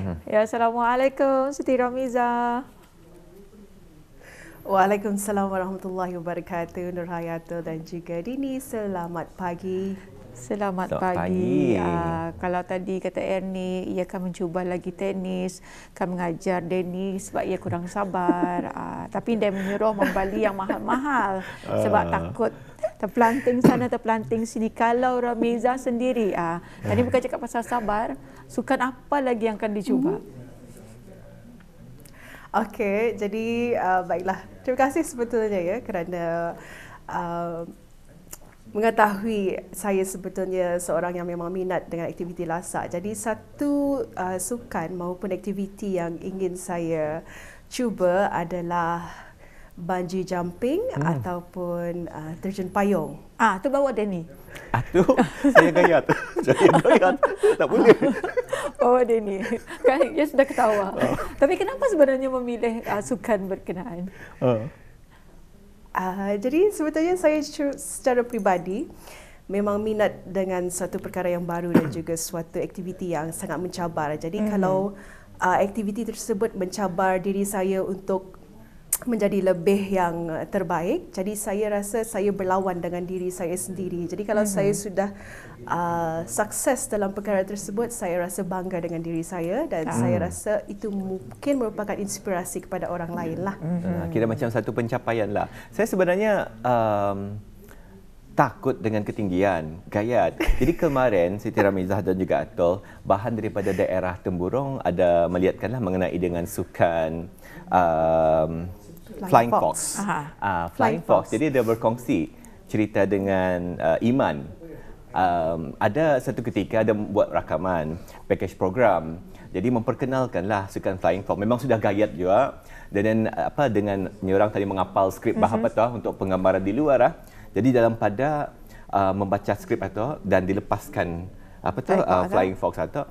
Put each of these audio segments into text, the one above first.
Ya, Assalamualaikum Siti Ramiza. Waalaikumsalam warahmatullahi wabarakatuh, Nur Hayatul dan juga Dini. Selamat pagi. Selamat Selamat pagi. pagi. Kalau tadi kata Ernie, ia akan mencuba lagi tenis, akan mengajar Denny sebab ia kurang sabar. Tapi dia menyuruh membeli yang mahal-mahal sebab takut terpelanting sana, terpelanting sini. Kalau Ramiza sendiri, tadi bukan cakap pasal sabar, sukan apa lagi yang akan dicuba? Okey, jadi baiklah. Terima kasih sebetulnya ya kerana mengetahui saya sebetulnya seorang yang memang minat dengan aktiviti lasak. Jadi satu sukan maupun aktiviti yang ingin saya cuba adalah bungee jumping ataupun terjun payung. Tu bawa Denny. Aduh, saya gayat. Saya gayat. Tak boleh. Oh, Denny. Kan ia sudah ketawa. Tapi kenapa sebenarnya memilih sukan berkenaan? Jadi sebetulnya saya secara peribadi memang minat dengan satu perkara yang baru dan juga suatu aktiviti yang sangat mencabar. Jadi kalau aktiviti tersebut mencabar diri saya untuk menjadi lebih yang terbaik, jadi saya rasa saya berlawan dengan diri saya sendiri. Jadi kalau saya sudah sukses dalam perkara tersebut, saya rasa bangga dengan diri saya dan saya rasa itu mungkin merupakan inspirasi kepada orang lain lah. Kira macam satu pencapaian lah. Saya sebenarnya takut dengan ketinggian, gayat. Jadi kemarin Siti Ramizah dan juga Atul bahan daripada daerah Temburong ada melihatkanlah mengenai dengan sukan Flying Fox. Flying Fox. Jadi dia berkongsi cerita dengan Iman. Ada satu ketika ada buat rakaman package program. Jadi memperkenalkanlah sukan Flying Fox. Memang sudah gayat juga. Dan dengan orang tadi mengapal skrip bahasa untuk penggambaran di luar. Jadi dalam pada membaca skrip itu dan dilepaskan Flying Fox atau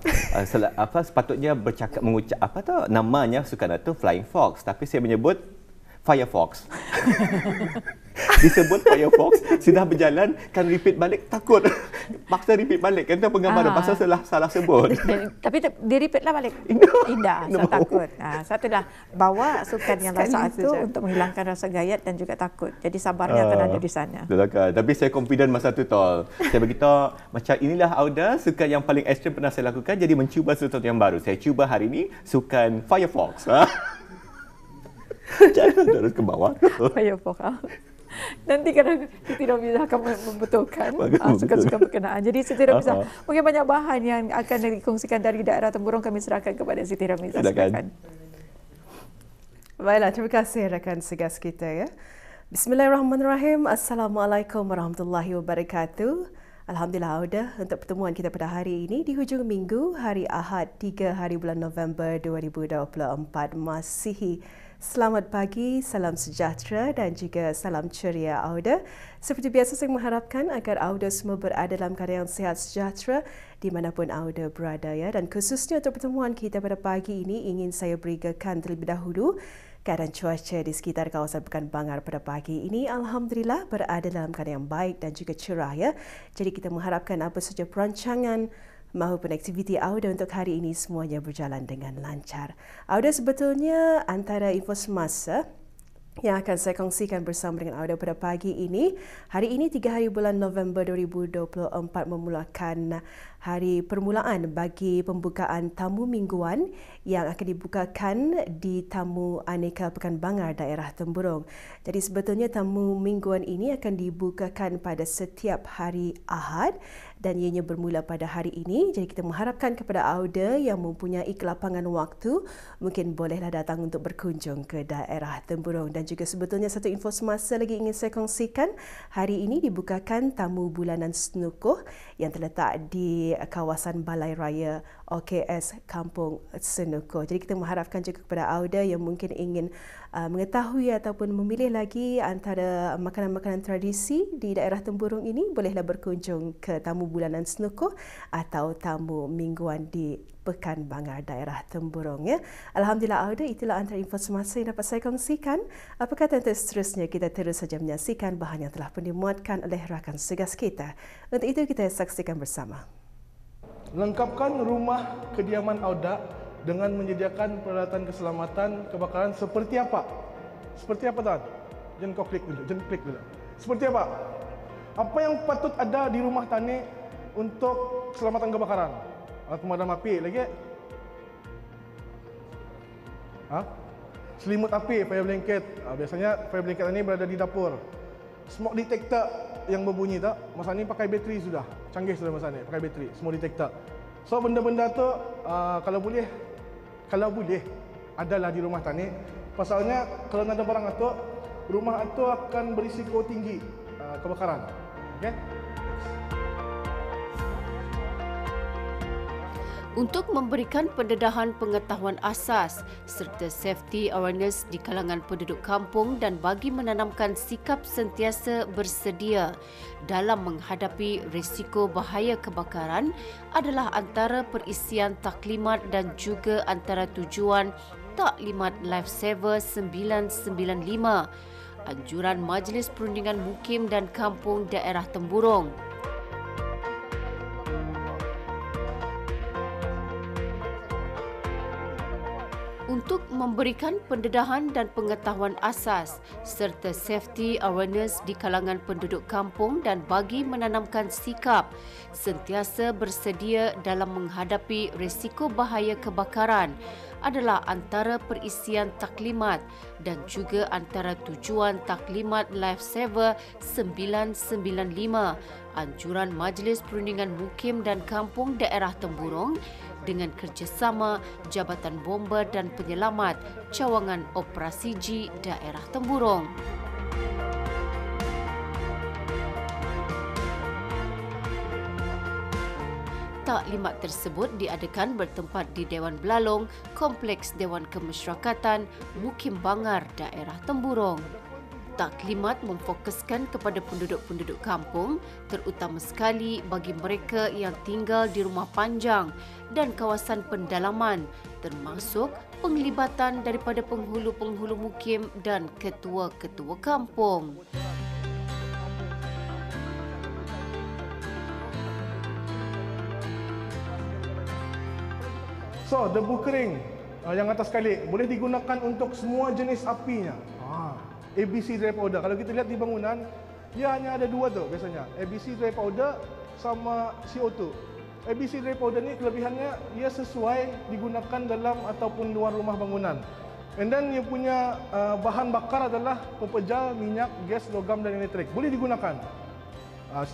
sepatutnya mengucap namanya sukan itu Flying Fox, tapi saya menyebut Firefox. Disebut Firefox, sudah berjalan kan repeat balik, takut paksa repeat balik kan penggambaran pasal salah sebut. Tapi dia repeat lah balik. Tidak, saya takut. Satulah bawa sukan yang lasak itu untuk menghilangkan rasa gayat dan juga takut. Jadi sabarnya akan ada di sana. Betul kan. Tapi saya confident masa tu tol. Saya beritahu macam inilah Auda sukan yang paling ekstrim pernah saya lakukan, jadi mencuba sesuatu yang baru. Saya cuba hari ini sukan Firefox. Jangan terus ke bawah. Firefox. Nanti kadang Siti Ramizah akan membetulkan sukan-sukan berkenaan. Jadi Siti Ramizah, mungkin banyak bahan yang akan dikongsikan dari daerah Temburong, kami serahkan kepada Siti Ramizah. Silakan. Baiklah, terima kasih rakan segas kita ya. Bismillahirrahmanirrahim. Assalamualaikum warahmatullahi wabarakatuh. Alhamdulillah Auda, untuk pertemuan kita pada hari ini di hujung minggu, hari Ahad 3 hari bulan November 2024 Masihi. Selamat pagi, salam sejahtera dan juga salam ceria Auda. Seperti biasa saya mengharapkan agar Auda semua berada dalam keadaan sehat sejahtera dimanapun Auda berada ya. Dan khususnya untuk pertemuan kita pada pagi ini ingin saya berikan terlebih dahulu keadaan cuaca di sekitar kawasan Pekan Bangar pada pagi ini. Alhamdulillah berada dalam keadaan yang baik dan juga cerah ya. Jadi kita mengharapkan apa saja perancangan maupun aktiviti Auda untuk hari ini semuanya berjalan dengan lancar. Auda sebetulnya antara info semasa yang akan saya kongsikan bersama dengan Auda pada pagi ini. Hari ini 3 hari bulan November 2024 memulakan hari permulaan bagi pembukaan tamu mingguan yang akan dibukakan di Tamu Aneka Pekan Bangar daerah Temburong. Jadi sebetulnya tamu mingguan ini akan dibukakan pada setiap hari Ahad dan ianya bermula pada hari ini. Jadi kita mengharapkan kepada Auda yang mempunyai kelapangan waktu mungkin bolehlah datang untuk berkunjung ke daerah Temburong. Dan juga sebetulnya satu info semasa lagi ingin saya kongsikan. Hari ini dibukakan tamu bulanan Senukuh yang terletak di kawasan Balai Raya OKS Kampung Senukuh. Jadi kita mengharapkan juga kepada Auda yang mungkin ingin mengetahui ataupun memilih lagi antara makanan-makanan tradisi di daerah Temburong ini, bolehlah berkunjung ke tamu bulanan Senukuh atau tamu mingguan di Pekan Bangar daerah Temburong ya. Alhamdulillah Auda, itulah antara info semasa yang dapat saya kongsikan. Apa kata untuk seterusnya kita terus saja menyaksikan bahan yang telah pun dimuatkan oleh rakan segas kita. Untuk itu kita saksikan bersama. Lengkapkan rumah kediaman Auda dengan menyediakan peralatan keselamatan kebakaran seperti apa? Seperti apa tuan? Jangan kau klik dulu, jangan klik dulu. Seperti apa? Apa yang patut ada di rumah tani untuk keselamatan kebakaran? Alat pemadam api lagi? Selimut api, fire blanket. Biasanya fire blanket ini berada di dapur. Smoke detector yang berbunyi tak? Masa ni pakai bateri sudah. Canggih sudah masa ni, pakai bateri, smoke detector. So benda-benda tu kalau boleh adalah di rumah tani. Pasalnya kalau ada barang itu, rumah itu akan berisiko tinggi kebakaran. Okey? Untuk memberikan pendedahan pengetahuan asas serta safety awareness di kalangan penduduk kampung dan bagi menanamkan sikap sentiasa bersedia dalam menghadapi risiko bahaya kebakaran adalah antara perisian taklimat dan juga antara tujuan Taklimat Lifesaver 995, anjuran Majlis Perundingan Mukim dan Kampung Daerah Temburong. Untuk memberikan pendedahan dan pengetahuan asas serta safety awareness di kalangan penduduk kampung dan bagi menanamkan sikap sentiasa bersedia dalam menghadapi risiko bahaya kebakaran adalah antara perisian taklimat dan juga antara tujuan Taklimat Lifesaver 995, anjuran Majlis Perundingan Mukim dan Kampung Daerah Temburong dengan kerjasama Jabatan Bomba dan Penyelamat Cawangan Operasi G Daerah Temburong. Taklimat tersebut diadakan bertempat di Dewan Belalong, Kompleks Dewan Kemasyarakatan, Mukim Bangar, Daerah Temburong. Taklimat memfokuskan kepada penduduk-penduduk kampung, terutama sekali bagi mereka yang tinggal di rumah panjang dan kawasan pendalaman, termasuk penglibatan daripada penghulu-penghulu mukim dan ketua-ketua kampung. So, debu kering yang atas sekali boleh digunakan untuk semua jenis apinya. ABC dry powder. Kalau kita lihat di bangunan, ia hanya ada dua tu biasanya. ABC dry powder sama CO2. ABC dry powder ni kelebihannya ia sesuai digunakan dalam ataupun luar rumah bangunan. And then ia punya bahan bakar adalah pepejal, minyak, gas, logam dan elektrik. Boleh digunakan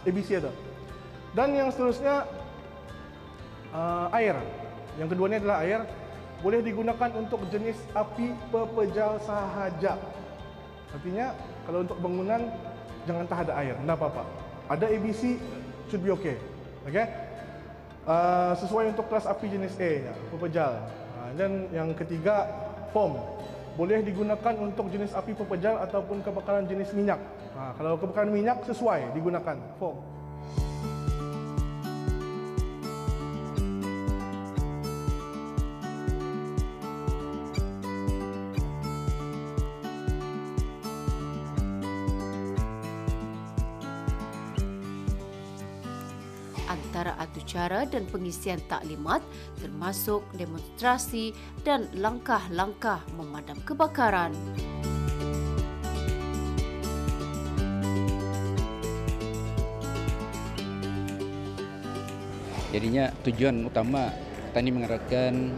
ABC itu. Dan yang seterusnya air. Yang kedua ni adalah air. Boleh digunakan untuk jenis api pepejal sahaja. Artinya kalau untuk bangunan jangan tak ada air, tidak apa-apa. Ada ABC should be okay. Okay? Sesuai untuk kelas api jenis A, pepejal. Dan yang ketiga foam. Boleh digunakan untuk jenis api pepejal ataupun kebakaran jenis minyak. Kalau kebakaran minyak sesuai digunakan foam. Antara atu cara dan pengisian taklimat termasuk demonstrasi dan langkah-langkah memadam kebakaran. Jadinya tujuan utama Tani mengadakan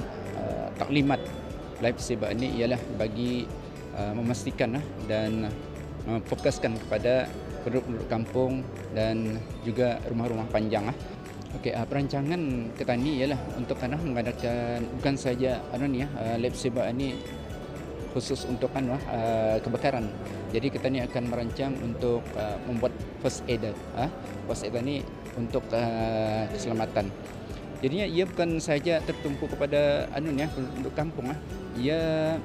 taklimat Lifesaver ini ialah bagi memastikan dan memfokuskan kepada penduduk kampung dan juga rumah-rumah panjang. Okey, perancangan Ketani ialah untuk mengadakan bukan saja Lifesaver ini khusus untuk kebakaran. Jadi Ketani akan merancang untuk membuat first aid. First aid ini untuk keselamatan. Jadinya ia bukan saja tertumpu kepada penduduk kampung. Ia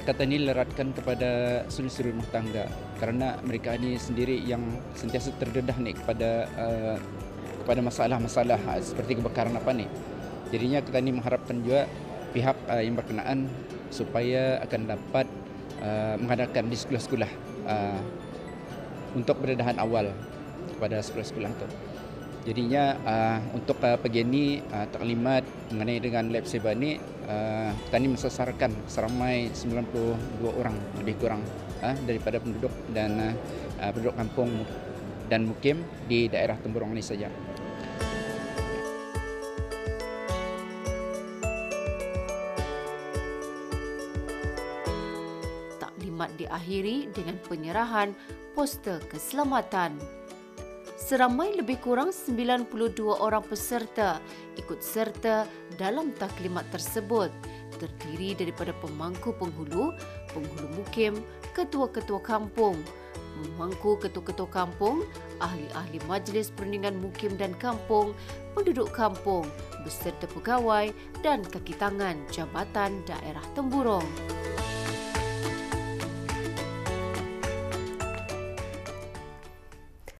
kata ini leratkan kepada suri-suri rumah tangga kerana mereka ini sendiri yang sentiasa terdedah kepada masalah-masalah seperti kebakaran apa ni. Jadinya kita ini mengharapkan juga pihak yang berkenaan supaya akan dapat mengadakan di sekolah-sekolah untuk pendedahan awal kepada sekolah-sekolah itu. Jadinya untuk pagi ini taklimat mengenai dengan lab saver ni kami mensasarkan seramai 92 orang lebih kurang daripada penduduk dan penduduk kampung dan mukim di daerah Temburong ini saja. Taklimat diakhiri dengan penyerahan poster keselamatan. Seramai lebih kurang 92 orang peserta ikut serta dalam taklimat tersebut, terdiri daripada pemangku penghulu, penghulu mukim, ketua-ketua kampung, pemangku ketua-ketua kampung, ahli-ahli majlis perundingan mukim dan kampung, penduduk kampung, beserta pegawai dan kaki tangan Jabatan Daerah Temburong.